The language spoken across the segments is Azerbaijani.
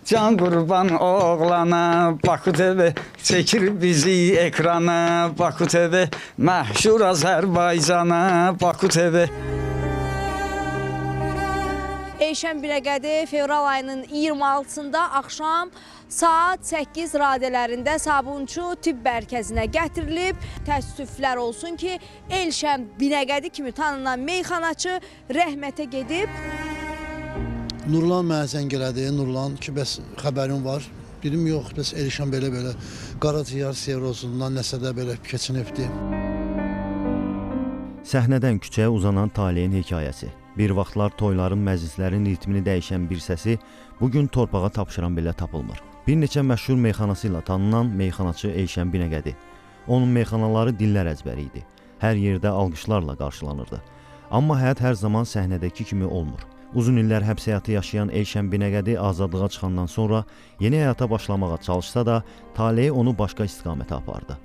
Can qurban oğlana, Baku TV çekir bizi ekrana, Baku TV məşhur Azərbaycana, Baku TV. Eyşən Binəqədi fevral ayının 26-sında axşam saat 8 radələrində Sabunçu Tibb Mərkəzinə gətirilib. Təəssüflər olsun ki, Eyşən Binəqədi kimi tanınan meyxanaçı rəhmətə gedib. Nurlan mənə zəng elədi. Nurlan ki, bəs xəbərin var. Dedim, yox, bəs Eyşən belə qaraciyər sevrozundan nəsə də belə keçinibdi. Səhnədən küçəyə uzanan taleyin hekayəsi. Bir vaxtlar toyların, məclislərin ritmini dəyişən bir səsi bugün torpağa tapşıran belə tapılmır. Bir neçə məşhur meyxanası ilə tanınan meyxanaçı Eyşən Binəqədi. Onun meyxanaları dillər əzbəri idi. Hər yerdə alqışlarla qarşılanırdı. Amma həyat hər zaman səhnədəki kimi olmur. Uzun illər həbs həyatı yaşayan Eyşən Binəqədi azadlığa çıxandan sonra yeni həyata başlamağa çalışsa da, taleyi onu başqa istiqamətə apardı.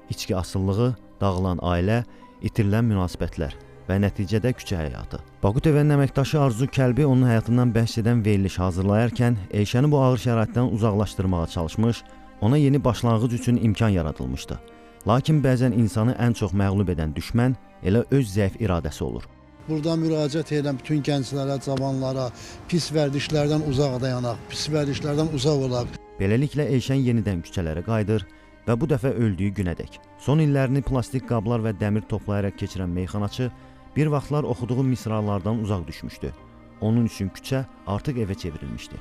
İçki asılılığı, dağılan ailə, itirilən münasibətlər və nəticədə küçə həyatı. Baku TV-nin əməkdaşı Arzu Kəlbi onun həyatından bəhs edən veriliş hazırlayarkən Eyşəni bu ağır şəraitdən uzaqlaşdırmağa çalışmış, ona yeni başlanğıc üçün imkan yaradılmışdı. Lakin bəzən insanı ən çox məğlub edən düşmən elə öz zəif iradəsi olur. Burada müraciət edən bütün gənclərə, cavanlara pis vərdişlərdən uzaq dayanaq, pis vərdişlərdən uzaq olaq. Beləliklə Eyşən yenidən küçələrə qayıdır və bu dəfə öldüyü günədək. Son illərini plastik qablar və dəmir toplayaraq keçirən meyxanaçı bir vaxtlar oxuduğu misralardan uzaq düşmüşdü. Onun üçün küçə artıq evə çevrilmişdi.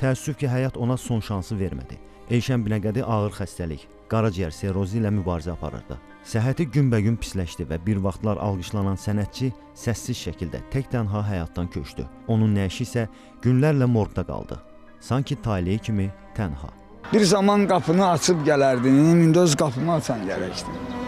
Təəssüf ki, həyat ona son şansı vermədi. Eyşən Binəqədi ağır xəstəlik, qaraciyər serozu ilə mübarizə aparırdı. Səhhəti günbəgün pisləşdi və bir vaxtlar alqışlanan sənətçi səssiz şəkildə tək-tənha həyatdan köçdü. Onun nəşi isə günlərlə morqda qaldı. Sanki taleyi kimi tənha. Bir zaman qapını açıb gələrdim, indi öz qapımı açan gərəkdir.